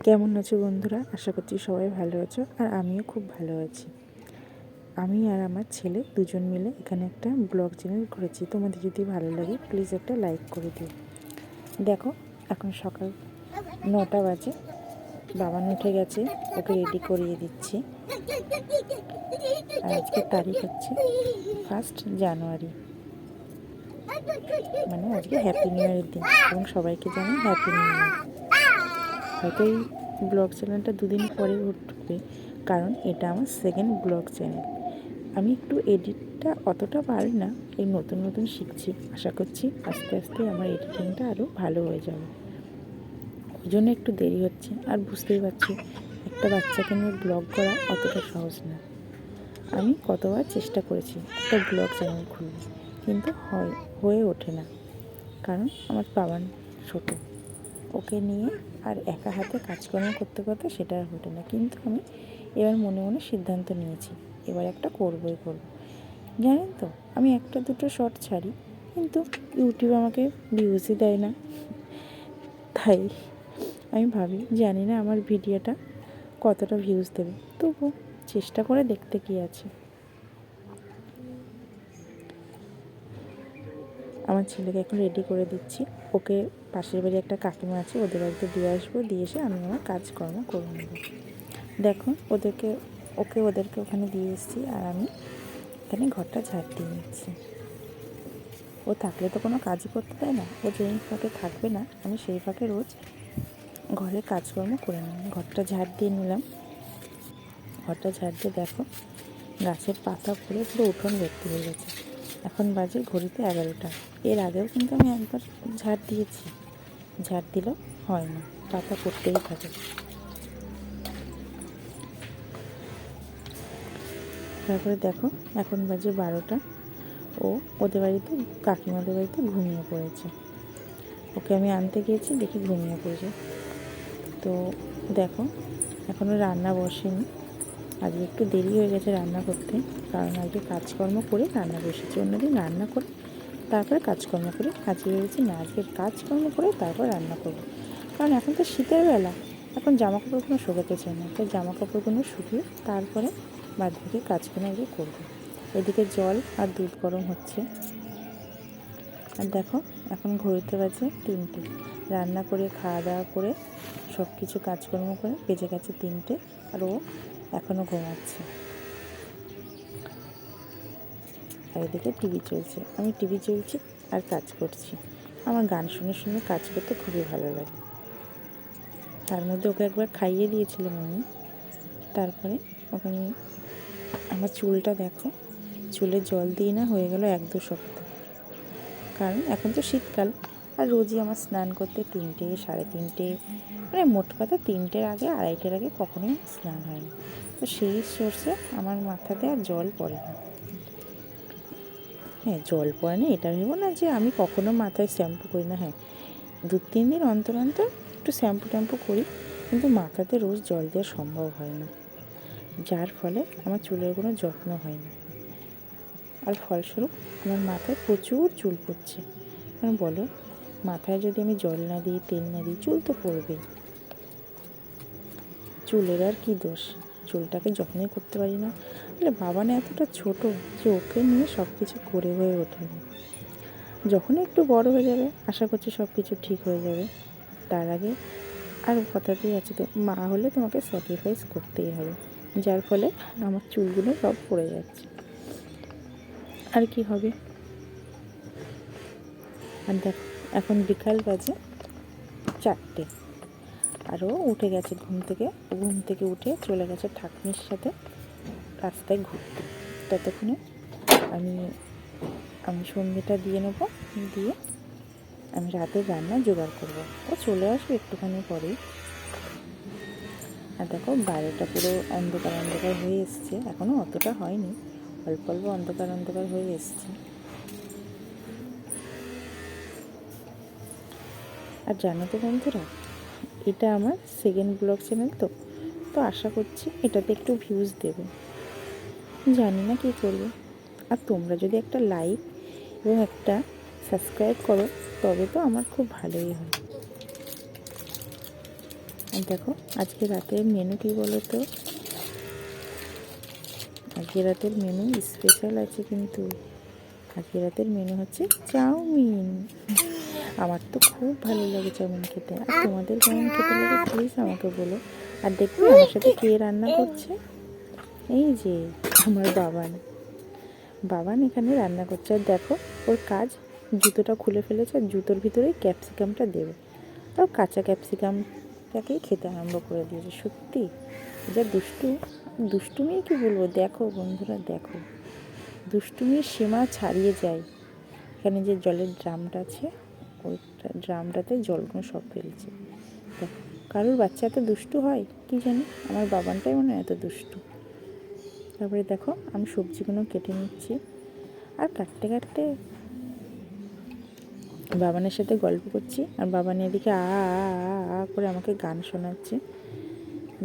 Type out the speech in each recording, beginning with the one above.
কেমন আছো বন্ধুরা? আশা করছি সবাই ভালো আছো, আর আমিও খুব ভালো আছি। আমি আর আমার ছেলে দুজন মিলে এখানে একটা ব্লগ চ্যানেল করেছি। তোমাদের যদি ভালো লাগে প্লিজ একটা লাইক করে দিও। দেখো, এখন সকাল 9টা বাজে, বাবান উঠে গেছে, ওকে রেডি করিয়ে দিচ্ছি। আর আজকের তারিখ হচ্ছে 1 জানুয়ারি, মানে আজকে হ্যাপি নিউ ইয়ারের দিন, এবং সবাইকে জানাই হ্যাপি নিউ ইয়ার। হয়তো এই ব্লগ চ্যানেলটা দুদিন পরে উঠবে, কারণ এটা আমার সেকেন্ড ব্লগ চ্যানেল। আমি একটু এডিটটা অতটা পারি না, এই নতুন নতুন শিখছি। আশা করছি আস্তে আস্তে আমার এডিটিংটা আরও ভালো হয়ে যাবে, ওই জন্য একটু দেরি হচ্ছে। আর বুঝতেই পারছি, একটা বাচ্চাকে নিয়ে ব্লগ করা অতটা সহজ না। আমি কতবার চেষ্টা করেছি একটা ব্লগ চ্যানেল খুলব, কিন্তু হয়ে ওঠে না, কারণ আমার বাবান ছোটো, ওকে নিয়ে আর একা হাতে কাজকর্ম করতে করতে সেটা আর হতো না। কিন্তু আমি এবার মনে মনে সিদ্ধান্ত নিয়েছি, এবার একটা করবই করব। জানেন তো, আমি একটা দুটো শর্ট ছাড়ি, কিন্তু ইউটিউব আমাকে ভিউজই দেয় না। তাই আমি ভাবি, জানি না আমার ভিডিওটা কতটা ভিউজ দেবে, তবু চেষ্টা করে দেখতে কী আছে। আমার ছেলেকে এখন রেডি করে দিচ্ছি, ওকে পাশের বাড়ি একটা কাকিমা আছে, ওদের বাড়িতে দিয়ে আসবো, দিয়ে এসে আমি আমার কাজকর্ম করে নেব। দেখো, ওদেরকে ওখানে দিয়ে এসেছি, আর আমি এখানে ঘরটা ঝাড় দিয়ে নিচ্ছি। ও থাকলে তো কোনো কাজই করতে দেয় না, ও যেই ফাঁকে থাকবে না আমি সেই ফাঁকে রোজ ঘরের কাজকর্ম করে নিই। ঘরটা ঝাড় দিয়ে নিলাম। ঘরটা ঝাড় দিয়ে দেখো, গাছের পাতা পড়ে পুরো উঠোন ভর্তি হয়ে গেছে। এখন বাজে ঘড়িতে 11টা। এর আগেও কিন্তু আমি একবার ঝাড় দিয়েছি, ঝাড় দিলেও হয় না, পাতা পড়তেই থাকে। তারপরে দেখো, এখন বাজে 12টা। ও ওদের বাড়িতে, কাকিমাদের বাড়িতে ঘুমিয়ে পড়েছে। ওকে আমি আনতে গিয়েছি, দেখি ঘুমিয়ে পড়েছে। তো দেখো, এখনও রান্না বসেনি, আজকে একটু দেরি হয়ে গেছে রান্না করতে, কারণ আজকে কাজকর্ম করে রান্না বসেছি। অন্যদিন রান্না করে তারপরে কাজকর্ম করি, আজকে ভেবেছি না, আজকে কাজকর্ম করে তারপর রান্না করব। কারণ এখন তো শীতের বেলা, এখন জামাকাপড়গুলো শুকাতে চায় না, তাই জামাকাপড়গুলো শুকিয়ে তারপরে বাদ বাকি কাজগুলো আজকে করবো। এদিকে জল আর দুধ গরম হচ্ছে। আর দেখো, এখন ঘড়িতে বাজে 3টে। রান্না করে খাওয়া দাওয়া করে সব কিছু কাজকর্ম করে বেজে গেছে 3টে, আর ও এখনও ঘুমাচ্ছে। আর এদিকে টিভি চলছে, আমি টিভি চলছি আর কাজ করছি। আমার গান শুনে শুনে কাজ করতে খুবই ভালো লাগে। তার মধ্যে ওকে একবার খাইয়ে দিয়েছিলাম আমি। তারপরে ওকে আমার চুলটা দেখো, চুলে জল দিই না হয়ে গেল 1-2 সপ্তাহ, কারণ এখন তো শীতকাল, আর রোজই আমার স্নান করতে 3টে 3:30, মানে মোট কথা 3টের আগে 2:30টার আগে কখনোই স্নান হয় না। তো সেই সোর্সে আমার মাথাতে আর জল পড়ে না। হ্যাঁ, জল পড়ে না এটা ভেবো না যে আমি কখনো মাথায় শ্যাম্পু করি না। হ্যাঁ, 2-3 দিন অন্তর অন্তর একটু শ্যাম্পু ট্যাম্পু করি, কিন্তু মাথাতে রোজ জল দেওয়া সম্ভব হয় না, যার ফলে আমার চুলের কোনো যত্ন হয় না। আর ফলস্বরূপ আমার মাথায় প্রচুর চুল পড়ছে। কারণ বলো, মাথায় যদি আমি জল না দিই, তেল না দিই, চুল তো পড়বেই। চুলের আর কি দোষ, চুলটাকে যত্নই করতে পারি না। বলে বাবা না এতটা ছোটো যে ওকে নিয়ে সব কিছু করে হয়ে ওঠেনি। যখন একটু বড় হয়ে যাবে, আশা করছি সব কিছু ঠিক হয়ে যাবে। তার আগে আর কথাতেই আছে তো, মা হলে তোমাকে স্যাক্রিফাইস করতেই হবে, যার ফলে আমার চুলগুলো সব পড়ে যাচ্ছে। আর কি হবে। আর দেখো, এখন বিকাল বাজে 4টে, আরও উঠে গেছে ঘুম থেকে উঠে চলে গেছে ঠাকুমির সাথে রাস্তায় ঘুরতে। ততক্ষণে আমি সন্ধ্যেটা দিয়ে নেব, দিয়ে আমি রাতের রান্না জোগাড় করব। ও চলে আসবে একটুখানি পরেই। আর দেখো, বাইরেটা পুরো অন্ধকার অন্ধকার হয়ে এসছে, এখনও অতটা হয়নি, অল্প অল্প অন্ধকার অন্ধকার হয়ে এসছে। আর জানো তো বন্ধুরা, এটা আমার সেকেন্ড ব্লগ চ্যানেল, তো আশা করছি এটাতে একটু ভিউজ দেবে, জানি না কী করবে। আর তোমরা যদি একটা লাইক এবং একটা সাবস্ক্রাইব করো, তবে তো আমার খুব ভালোই হয়। আর দেখো আজকে রাতের মেনু কী বলো তো, আজকে রাতের মেনু স্পেশাল আছে কিন্তু। আজকে রাতের মেনু হচ্ছে চাউমিন। আমার তো খুব ভালো লাগে চাউমিন খেতে। আর তোমাদের কেমন খেতে লাগে প্লিজ আমাকে বলো। আর দেখবে আমার সাথে কে রান্না করছে, এই যে আমার বাবান। বাবান এখানে রান্না করছে। আর দেখো ওর কাজ, জুতোটা খুলে ফেলেছে আর জুতোর ভিতরেই ক্যাপসিকামটা দেবে। আর কাঁচা ক্যাপসিকামটাকেই খেতে আরম্ভ করে দিয়েছে। সত্যি যা দুষ্টুমি কি বলবো, দেখো বন্ধুরা দেখো, দুষ্টুমির সীমা ছাড়িয়ে যায়। এখানে যে জলের ড্রামটা আছে, ওই ড্রামটাতে জলগুলো সব ফেলছে। দেখো কারোর বাচ্চা এত দুষ্টু হয় কি জানি, আমার বাবানটাই মনে হয় এত দুষ্টু। তারপরে দেখো আমি সবজিগুলো কেটে নিচ্ছি, আর কাটতে কাটতে বাবানের সাথে গল্প করছি, আর বাবান এদিকে আ করে আমাকে গান শোনাচ্ছে।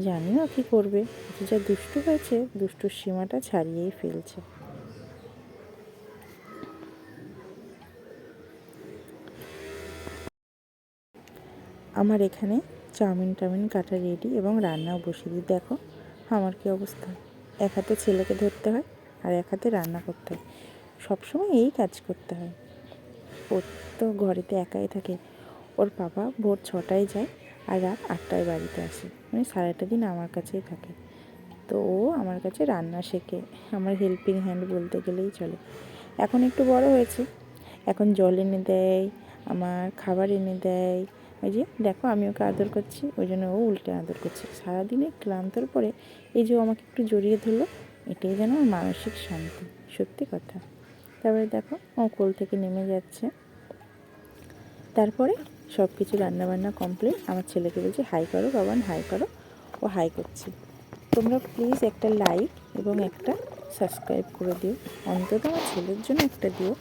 জানি না কী করবে, যা দুষ্টু হয়েছে, দুষ্টুর সীমাটা ছাড়িয়েই ফেলছে। আমার এখানে চাউমিন কাটা রেডি এবং রান্নাও বসিয়ে দিই। দেখো আমার কী অবস্থা, এক হাতে ছেলেকে ধরতে হয় আর এক হাতে রান্না করতে হয়। সবসময় এই কাজ করতে হয়। ও তো ঘরেতে একাই থাকে, ওর বাবা ভোর 6টায় যায় আর রাত 8টায় বাড়িতে আসে, মানে সারাটা দিন আমার কাছেই থাকে। তো ও আমার কাছে রান্না শেখে, আমার হেল্পিং হ্যান্ড বলতে গেলেই চলে। এখন একটু বড় হয়েছে, এখন জল এনে দেয়, আমার খাবার এনে দেয়। ওই যে দেখো আমি ওকে আদর করছি, ওই জন্য ও উল্টে আদর করছে। সারাদিনে ক্লান্তর পরে এই যে আমাকে একটু জড়িয়ে ধরলো, এটাই যেন আমার মানসিক শান্তি, সত্যি কথা। তারপরে দেখো ও কোল থেকে নেমে যাচ্ছে। তারপরে সব কিছু রান্নাবান্না কমপ্লিট। আমার ছেলেকে বলছি হাই করো বাবান, হাই করো। ও হাই করছি। তোমরা প্লিজ একটা লাইক এবং একটা সাবস্ক্রাইব করে দিও, অন্তত আমার ছেলের জন্য একটা দিও।